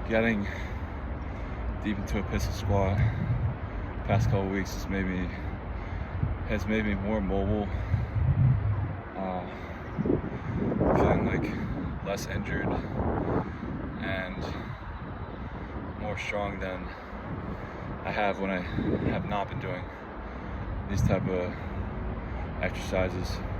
getting deep into a pistol squat past couple weeks has made me more mobile, feeling like less injured and more strong than I have when I have not been doing these type of exercises.